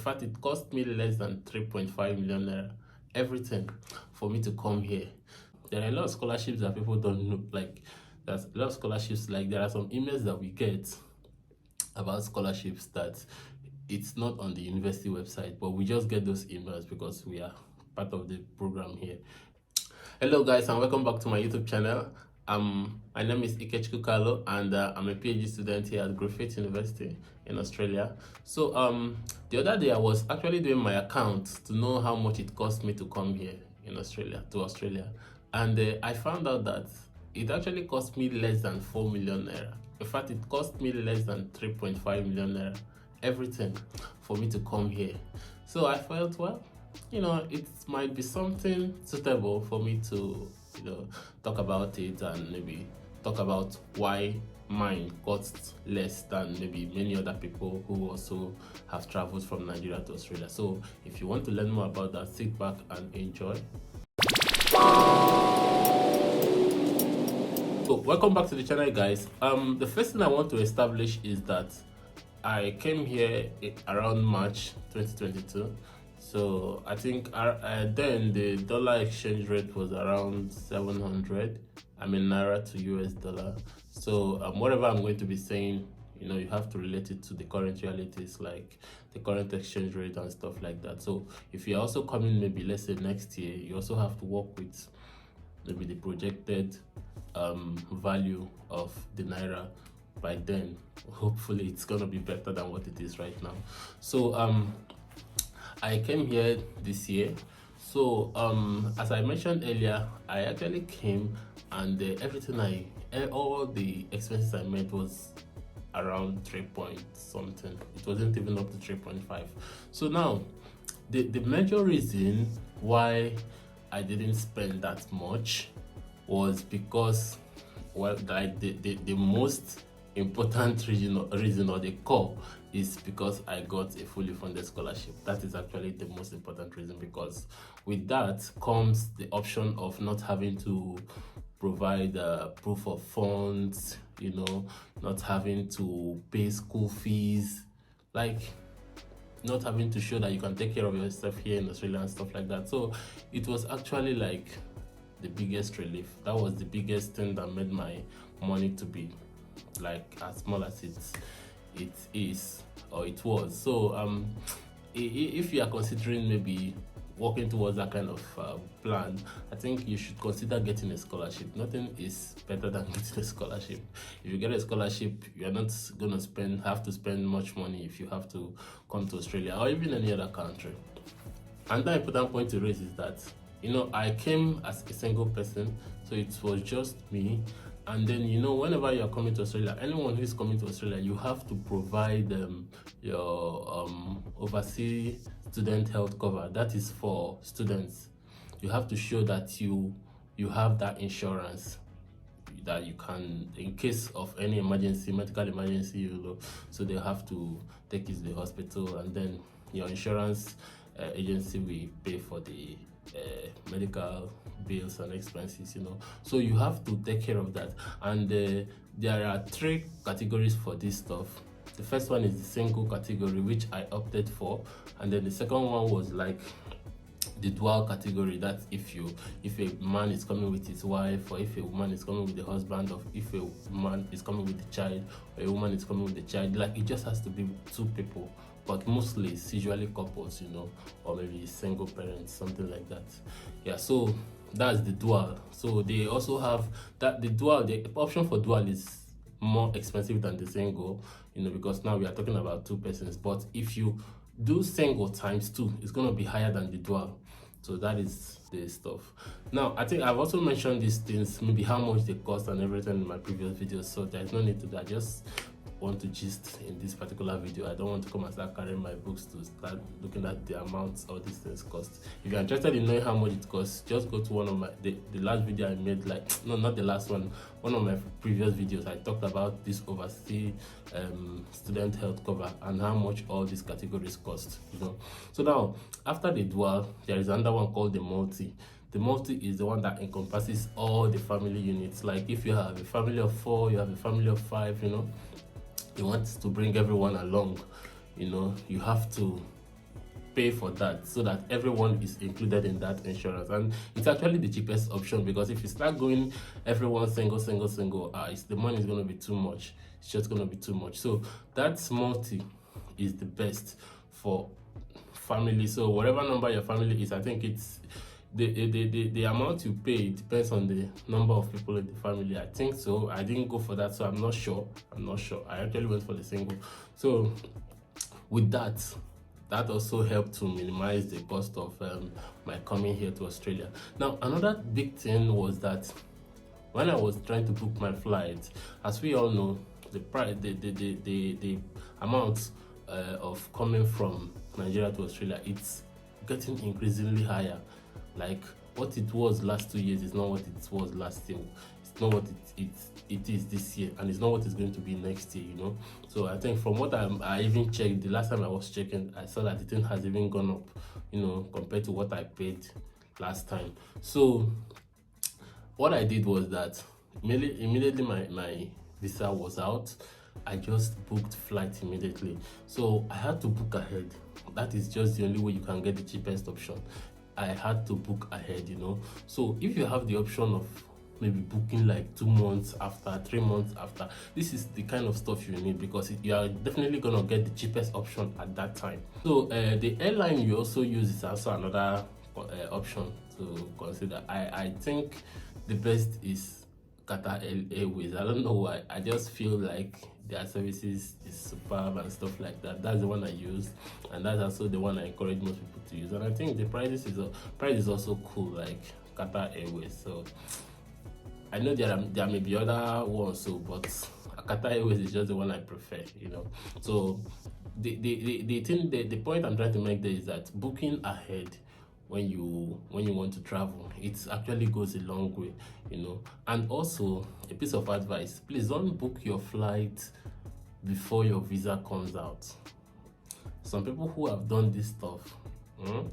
fact, it cost me less than 3.5 million naira, everything, for me to come here. There are a lot of scholarships that people don't know. Like, there's a lot of scholarships. Like, there are some emails that we get about scholarships that it's not on the university website, but we just get those emails because we are part of the program here. Hello guys, and welcome back to my YouTube channel. My name is Ikechukwu, and I'm a PhD student here at Griffith University in Australia. So the other day I was actually doing my account to know how much it cost me to come here in Australia, and I found out that it actually cost me less than 4 million naira. In fact, it cost me less than 3.5 million naira, everything, for me to come here. So I felt, well, it might be something suitable for me to, talk about it, and maybe talk about why mine costs less than maybe many other people who also have traveled from Nigeria to Australia. So if you want to learn more about that, sit back and enjoy. So welcome back to the channel, guys. The first thing I want to establish is that I came here around March 2022. So I think then the dollar exchange rate was around 700. Naira to US dollar. So whatever I'm going to be saying, you have to relate it to the current realities, like the current exchange rate and stuff like that. So if you're also coming, maybe let's say next year, you also have to work with maybe the projected value of the Naira by then. Hopefully it's gonna be better than what it is right now. So I came here this year. So as I mentioned earlier, I actually came, and all the expenses I made was around 3 point something. It wasn't even up to 3.5. So now the major reason why I didn't spend that much was because, well, like the most important reason or the core is because I got a fully funded scholarship. That is actually the most important reason, because with that comes the option of not having to provide proof of funds, not having to pay school fees, like not having to show that you can take care of yourself here in Australia and stuff like that. So it was actually like the biggest relief. That was the biggest thing that made my money to be like as small as it is, or it was. So if you are considering maybe working towards that kind of plan, I think you should consider getting a scholarship. Nothing is better than getting a scholarship. If you get a scholarship, you're not gonna have to spend much money if you have to come to Australia or even any other country. And the important point to raise is that I came as a single person, so it was just me. And then whenever you're coming to Australia, anyone who is coming to Australia, you have to provide your overseas student health cover. That is for students. You have to show that you have that insurance, that you can, in case of any emergency, medical emergency, so they have to take you to the hospital, and then your insurance agency will pay for the medical bills and expenses. So you have to take care of that. And there are 3 categories for this stuff. The first one is the single category, which I opted for, and then the second one was like the dual category. That if a man is coming with his wife, or if a woman is coming with the husband, or if a man is coming with the child, or a woman is coming with the child, like it just has to be 2 people. But mostly it's usually couples, or maybe single parents, something like that. Yeah, so that's the dual. So they also have that the option for dual is more expensive than the single, because now we are talking about 2 persons. But if you do single times 2, it's going to be higher than the dual. So that is the stuff. Now, I think I've also mentioned these things, maybe how much they cost and everything, in my previous videos, so there's no need to do that. Just want to gist in this particular video. I don't want to come and start carrying my books to start looking at the amounts all these things cost. If you're interested in knowing how much it costs, just go to one of the last video I made, no, not the last one of my previous videos. I talked about this overseas student health cover and how much all these categories cost. So now, after the dual, there is another one called the multi. The multi is the one that encompasses all the family units. Like if you have a family of 4, you have a family of 5, you want to bring everyone along, you have to pay for that so that everyone is included in that insurance. And it's actually the cheapest option, because if you start going everyone single, it's the money is going to be too much. It's just going to be too much. So that multi is the best for family. So whatever number your family is, I think it's the amount you pay depends on the number of people in the family. I think so. I didn't go for that, so I'm not sure. I actually went for the single. So with that also helped to minimize the cost of my coming here to Australia. Now, another big thing was that when I was trying to book my flight, as we all know, the price, the amount of coming from Nigeria to Australia, it's getting increasingly higher. Like what it was last 2 years is not what it was last year. It's not what it is this year, and it's not what it's going to be next year, you know. So I think from what I even checked, the last time I was checking, I saw that the thing has even gone up, you know, compared to what I paid last time. So what I did was that immediately my visa was out, I just booked flight immediately. So I had to book ahead. That is just the only way you can get the cheapest option. I had to book ahead, you know. So if you have the option of maybe booking like 2 months after, 3 months after, this is the kind of stuff you need, because you are definitely gonna get the cheapest option at that time. So the airline you also use is also another option to consider. I think the best is Qatar Airways. I don't know why, I just feel like their services is superb and stuff like that. That's the one I use, and that's also the one I encourage most people to use. And I think the price is also cool, like Qatar Airways. So I know there may be other ones, so but Qatar Airways is just the one I prefer, you know. So the point I'm trying to make there is that booking ahead when you want to travel, it actually goes a long way, you know. And also a piece of advice: please don't book your flight before your visa comes out. Some people who have done this stuff, I'm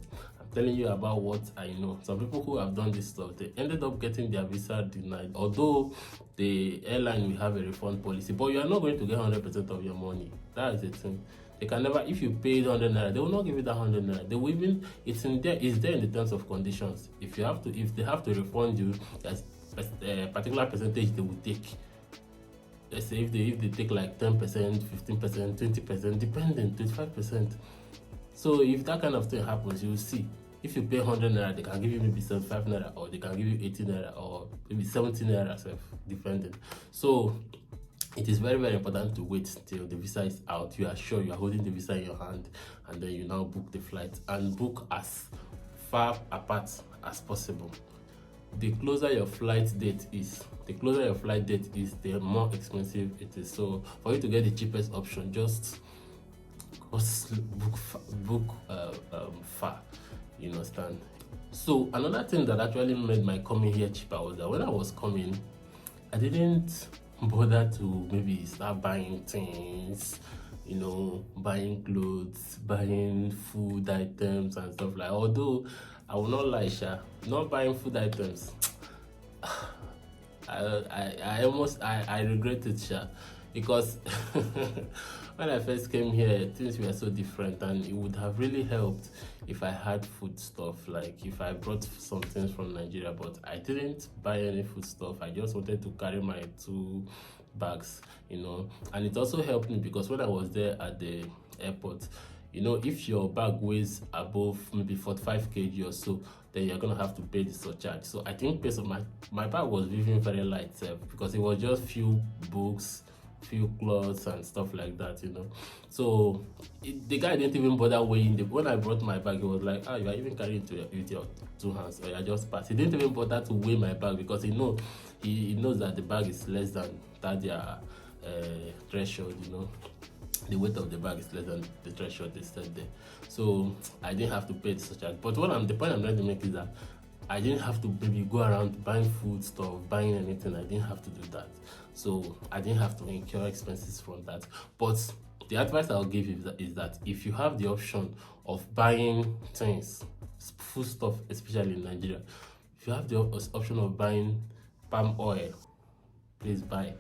telling you about what I know. Some people who have done this stuff, they ended up getting their visa denied, although the airline will have a refund policy, but you are not going to get 100% of your money. That is the thing. They can never, if you paid 100 naira, they will not give you that 100 naira. They will even, it's there in the terms of conditions. If they have to refund you, there's a particular percentage they will take. Let's say if they take like 10%, 15%, 20%, depending, 25%. So if that kind of thing happens, you will see. If you pay 100 naira, they can give you maybe 75 naira, or they can give you 80 naira, or maybe 70 naira, depending. So it is very, very important to wait till the visa is out. You are sure you are holding the visa in your hand, and then you now book the flight, and book as far apart as possible. The closer your flight date is, the more expensive it is. So for you to get the cheapest option, just book far, you understand. So another thing that actually made my coming here cheaper was that when I was coming, I didn't bother to maybe start buying things, you know, buying clothes, buying food items and stuff like. Although I will not lie, not buying food items, I regret it, because when I first came here, things were so different, and it would have really helped if I had food stuff, like if I brought some things from Nigeria. But I didn't buy any food stuff. I just wanted to carry my 2 bags, you know. And it also helped me because when I was there at the airport, you know, if your bag weighs above maybe 45 kg or so, then you're gonna have to pay the surcharge. So I think based on my bag was even very light, because it was just few books, few clothes and stuff like that, you know. So the guy didn't even bother weighing when I brought my bag. He was like, you are even carrying it with your 2 hands, or you just pass. He didn't even bother to weigh my bag, because he knows that the bag is less than that threshold, you know. The weight of the bag is less than the threshold they said there. So I didn't have to pay the surcharge. But the point I'm trying to make is that I didn't have to maybe go around buying food stuff, buying anything. I didn't have to do that. So I didn't have to incur expenses from that. But the advice I'll give you is that if you have the option of buying things, food stuff, especially in Nigeria, if you have the option of buying palm oil, please buy.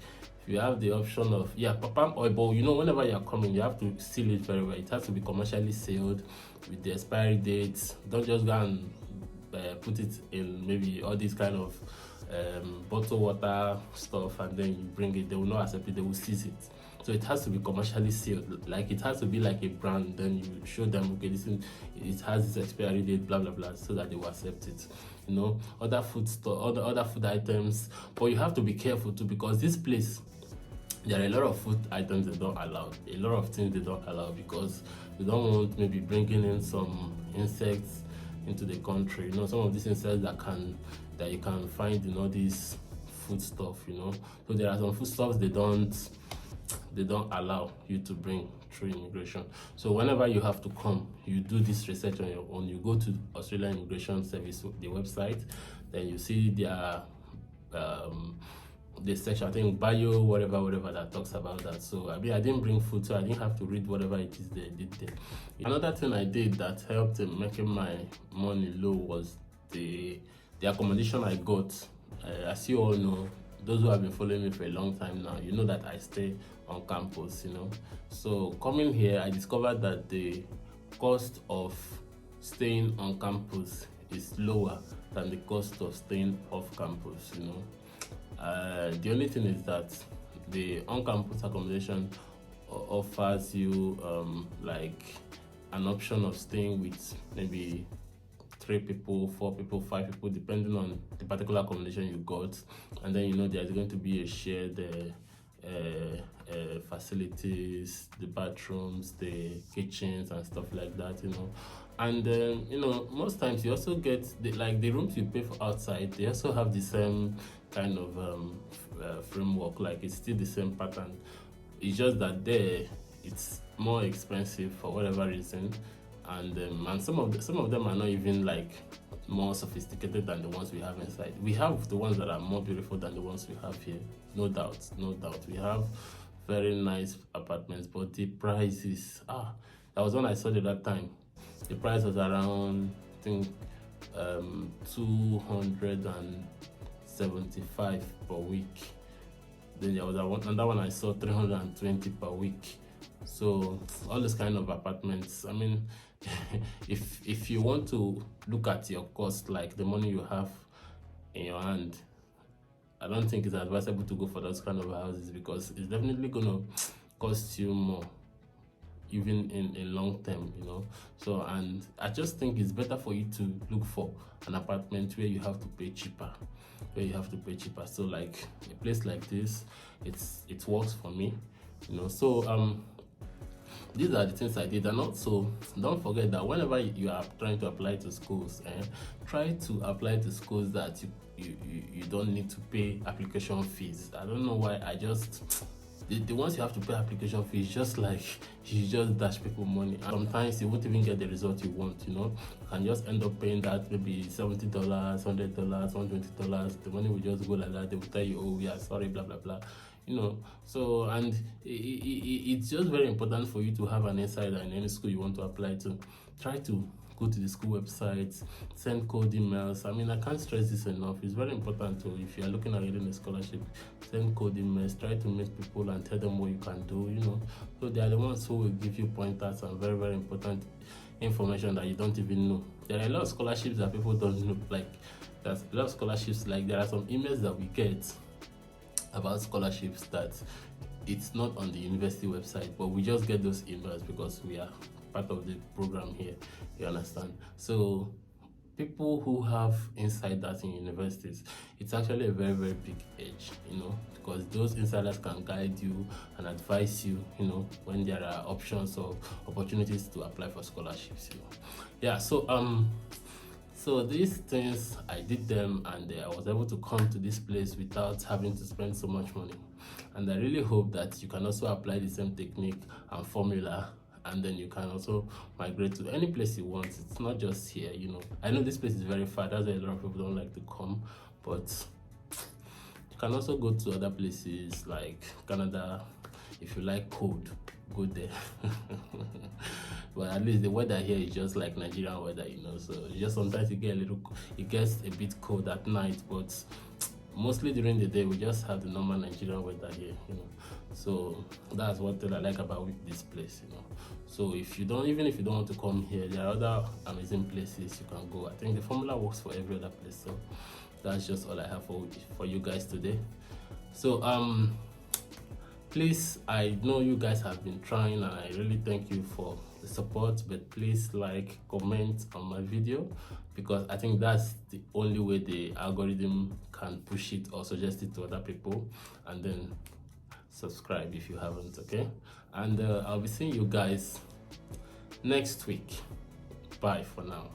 If you have the option of palm oil, but you know, whenever you're coming, you have to seal it very well. It has to be commercially sealed with the expiry dates. Don't just go and put it in maybe all these kind of bottled water stuff and then you bring it. They will not accept it, they will seize it. So it has to be commercially sealed, like it has to be like a brand. Then you show them, okay, this is, it has this expiry date, blah blah blah, so that they will accept it. You know, other food store, other food items, but you have to be careful too, because this place, there are a lot of food items they don't allow, a lot of things they don't allow, because they don't want maybe bringing in some insects into the country. You know, some of these insects that you can find in all these food stuff. You know, so there are some food stuffs they don't allow you to bring through immigration. So whenever you have to come, you do this research on your own. You go to Australian Immigration Service, the website, then you see their the section, I think bio, whatever that talks about that. So I mean, I didn't bring food, so I didn't have to read whatever it is they did there. Another thing I did that helped in making my money low was the accommodation I got. As you all know, those who have been following me for a long time now, you know that I stay on campus, you know. So coming here, I discovered that the cost of staying on campus is lower than the cost of staying off campus, you know. The only thing is that the on-campus accommodation offers you like an option of staying with maybe 3 people, 4 people, 5 people, depending on the particular accommodation you got. And then, you know, there's going to be a shared facilities, the bathrooms, the kitchens and stuff like that, you know. And you know, most times you also get the rooms you pay for outside, they also have the same kind of framework, like it's still the same pattern. It's just that there it's more expensive for whatever reason, and some of them are not even like more sophisticated than the ones we have inside. We have the ones that are more beautiful than the ones we have here, no doubt. We have very nice apartments, but the prices, that was when I saw it that time. The price was around, I think, 275 per week. Then there was another one I saw, 320 per week. So all this kind of apartments, I mean, if you want to look at your cost, like the money you have in your hand, I don't think it's advisable to go for those kind of houses, because it's definitely gonna cost you more, even in long term, you know. So, and I just think it's better for you to look for an apartment where you have to pay cheaper, So like a place like this, it works for me, you know. So these are the things I did. And also, don't forget that whenever you are trying to apply to schools, try to apply to schools that you don't need to pay application fees. I don't know why, the ones you have to pay application fees, just like you just dash people money, and sometimes you won't even get the result you want, you know. You can just end up paying that maybe $70, $100, $120. The money will just go like that. They will tell you, oh, we are sorry, blah blah blah, you know. So, and it's just very important for you to have an insider in any school you want to apply to. Try to go to the school websites, send cold emails. I mean, I can't stress this enough. It's very important to, if you are looking at getting a scholarship, send cold emails, try to meet people and tell them what you can do, you know. So they are the ones who will give you pointers and very, very important information that you don't even know. There are a lot of scholarships that people don't know. Like, there's a lot of scholarships, like there are some emails that we get about scholarships that it's not on the university website, but we just get those emails because we are part of the program here, you understand. So people who have insiders in universities, it's actually a very, very big edge, you know, because those insiders can guide you and advise you, you know, when there are options or opportunities to apply for scholarships, you know. Yeah, so these things, I did them, and I was able to come to this place without having to spend so much money. And I really hope that you can also apply the same technique and formula, and then you can also migrate to any place you want. It's not just here, you know. I know this place is very far, that's why a lot of people don't like to come, but you can also go to other places like Canada. If you like cold, go there. But at least the weather here is just like Nigerian weather, you know. So just sometimes it gets a bit cold at night, but mostly during the day we just have the normal Nigerian weather here, you know. So that's what I like about this place, you know. So if you don't, even if you don't want to come here, there are other amazing places you can go. I think the formula works for every other place. So that's just all I have for you guys today. So please, I know you guys have been trying, and I really thank you for the support, but please like, comment on my video, because I think that's the only way the algorithm can push it or suggest it to other people. And then subscribe if you haven't, okay? And I'll be seeing you guys next week. Bye for now.